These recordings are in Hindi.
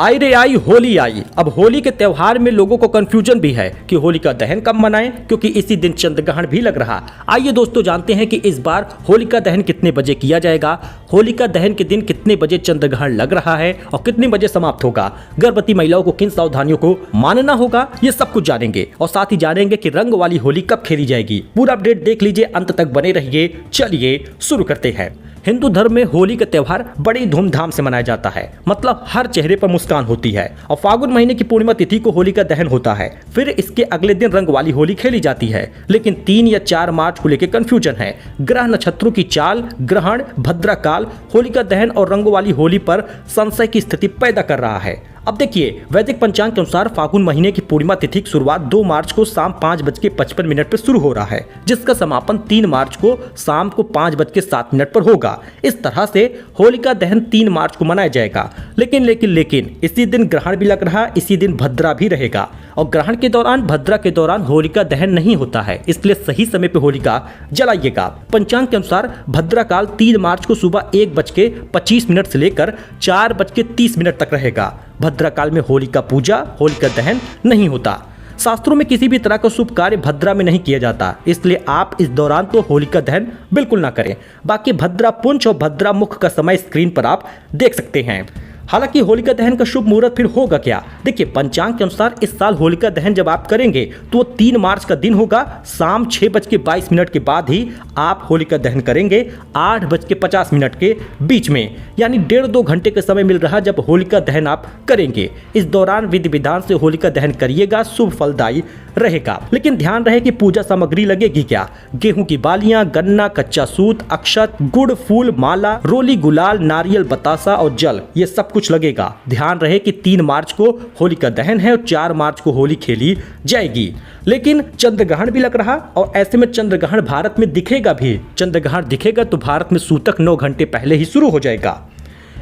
आई रे आई होली आई। अब होली के त्योहार में लोगों को कंफ्यूजन भी है कि होलिका दहन कब मनाएं, क्योंकि इसी दिन चंद्रग्रहण भी लग रहा। आइए दोस्तों जानते हैं कि इस बार होलिका दहन कितने बजे किया जाएगा, होलिका दहन के दिन कितने बजे चंद्रग्रहण लग रहा है और कितने बजे समाप्त होगा, गर्भवती महिलाओं को किन सावधानियों को मानना होगा, ये सब कुछ जानेंगे। और साथ ही जानेंगे कि रंग वाली होली कब खेली जाएगी। पूरा अपडेट देख लीजिए, अंत तक बने रहिए। चलिए शुरू करते हैं। हिंदू धर्म में होली का त्योहार बड़ी धूमधाम से मनाया जाता है, मतलब हर चेहरे पर मुस्कान होती है। और फागुन महीने की पूर्णिमा तिथि को होलिका दहन होता है, फिर इसके अगले दिन रंग वाली होली खेली जाती है। लेकिन 3 या 4 मार्च को लेकर कंफ्यूजन है। ग्रह नक्षत्रों की चाल, ग्रहण, भद्रा काल होलिका दहन और रंग वाली होली पर संशय की स्थिति पैदा कर रहा है। अब देखिए, वैदिक पंचांग के अनुसार फागुन महीने की पूर्णिमा तिथि की शुरुआत 2 मार्च को शाम 5:55 पर शुरू हो रहा है, जिसका समापन 3 मार्च को शाम को 5:07 पर होगा। इस तरह से होलिका दहन 3 मार्च को मनाया जाएगा। लेकिन इसी दिन ग्रहण भी लग रहा, इसी दिन भद्रा भी रहेगा। और ग्रहण के दौरान, भद्रा के दौरान होलिका दहन नहीं होता है, इसलिए सही समय पे होलिका जलाइएगा। पंचांग के अनुसार भद्रा काल 3 मार्च को सुबह 1:25 से लेकर 4:30 तक रहेगा। भद्रा काल में होलिका पूजा, होलिका दहन नहीं होता। शास्त्रों में किसी भी तरह का शुभ कार्य भद्रा में नहीं किया जाता, इसलिए आप इस दौरान तो होलिका दहन बिल्कुल ना करें। बाकी भद्रा पुंछ और भद्रा मुख का समय स्क्रीन पर आप देख सकते हैं। हालांकि होलिका दहन का शुभ मुहूर्त फिर होगा क्या? देखिए, पंचांग के अनुसार इस साल होलिका दहन जब आप करेंगे तो वो 3 मार्च का दिन होगा। शाम 6:22 के बाद ही आप होलिका दहन करेंगे, 8:50 के बीच में, यानी 1.5-2 घंटे का समय मिल रहा जब होलिका दहन आप करेंगे। इस दौरान विधि विधान से होलिका दहन करिएगा, शुभ फलदायी रहेगा। लेकिन ध्यान रहे कि पूजा सामग्री लगेगी क्या? गेहूं की बालियां, गन्ना, कच्चा सूत, अक्षत, गुड़, फूल, माला, रोली, गुलाल, नारियल, बतासा और जल, ये सब कुछ लगेगा। ध्यान रहे कि 3 मार्च को होलिका दहन है और 4 मार्च को होली खेली जाएगी। लेकिन चंद्रग्रहण भी लग रहा, और ऐसे में चंद्रग्रहण भारत में दिखेगा भी। चंद्रग्रहण दिखेगा तो भारत में सूतक 9 घंटे पहले ही शुरू हो जाएगा।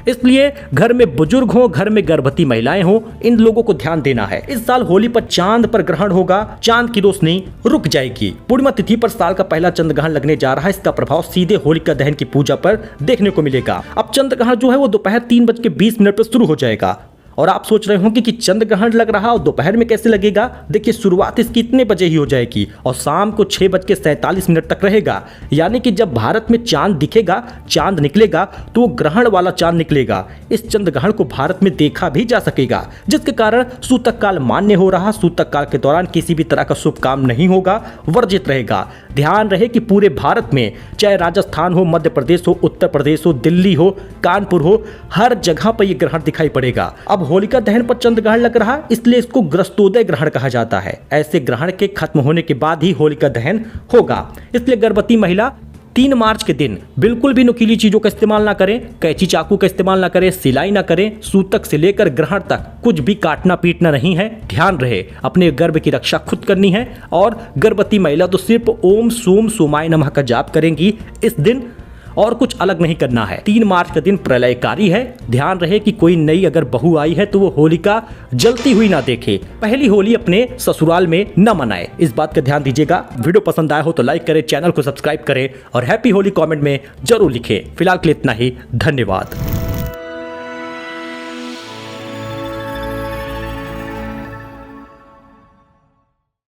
इसलिए घर में बुजुर्ग हो, घर में गर्भवती महिलाएं हो, इन लोगों को ध्यान देना है। इस साल होली पर चांद पर ग्रहण होगा, चांद की रोशनी रुक जाएगी। पूर्णिमा तिथि पर साल का पहला चंद्रग्रहण लगने जा रहा है। इसका प्रभाव सीधे होलिका दहन की पूजा पर देखने को मिलेगा। अब चंद्रग्रहण जो है वो दोपहर 3:20 पर शुरू हो जाएगा। और आप सोच रहे होंगे कि चंद्रग्रहण लग रहा और दोपहर में कैसे लगेगा? देखिए, शुरुआत इसकी इतने बजे ही हो जाएगी और शाम को 6:47 तक रहेगा। यानी कि जब भारत में चांद दिखेगा, चांद निकलेगा, तो वो ग्रहण वाला चांद निकलेगा। इस चंद्रग्रहण को भारत में देखा भी जा सकेगा, जिसके कारण सूतक काल मान्य हो रहा। सूतक काल के दौरान किसी भी तरह का शुभ काम नहीं होगा, वर्जित रहेगा। ध्यान रहे कि पूरे भारत में, चाहे राजस्थान हो, मध्य प्रदेश हो, उत्तर प्रदेश हो, दिल्ली हो, कानपुर हो, हर जगह पर यह ग्रहण दिखाई पड़ेगा। अब होलिका दहन पर चंद्रग्रहण लग रहा, इसलिए इसको ग्रस्तोदय ग्रहण कहा जाता है। ऐसे ग्रहण के खत्म होने के बाद ही होलिका दहन होगा। इसलिए गर्भवती महिला 3 मार्च के दिन बिल्कुल भी नुकीली चीजों का इस्तेमाल ना करें, कैंची चाकू का इस्तेमाल ना करें, सिलाई ना करें। सूतक से लेकर ग्रहण तक कुछ भी काटना पीटना नहीं है। ध्यान रहे, अपने गर्भ की रक्षा खुद करनी है। और गर्भवती महिला तो सिर्फ ओम सोम सोमाय नमः का जाप करेंगी इस दिन, और कुछ अलग नहीं करना है। 3 मार्च का दिन प्रलयकारी है। ध्यान रहे कि कोई नई अगर बहू आई है तो वो होलिका जलती हुई ना देखे। पहली होली अपने ससुराल में न मनाए, इस बात का ध्यान दीजिएगा। वीडियो पसंद आया हो तो लाइक करें, चैनल को सब्सक्राइब करें और हैप्पी होली कमेंट में जरूर लिखें। फिलहाल के लिए इतना ही, धन्यवाद।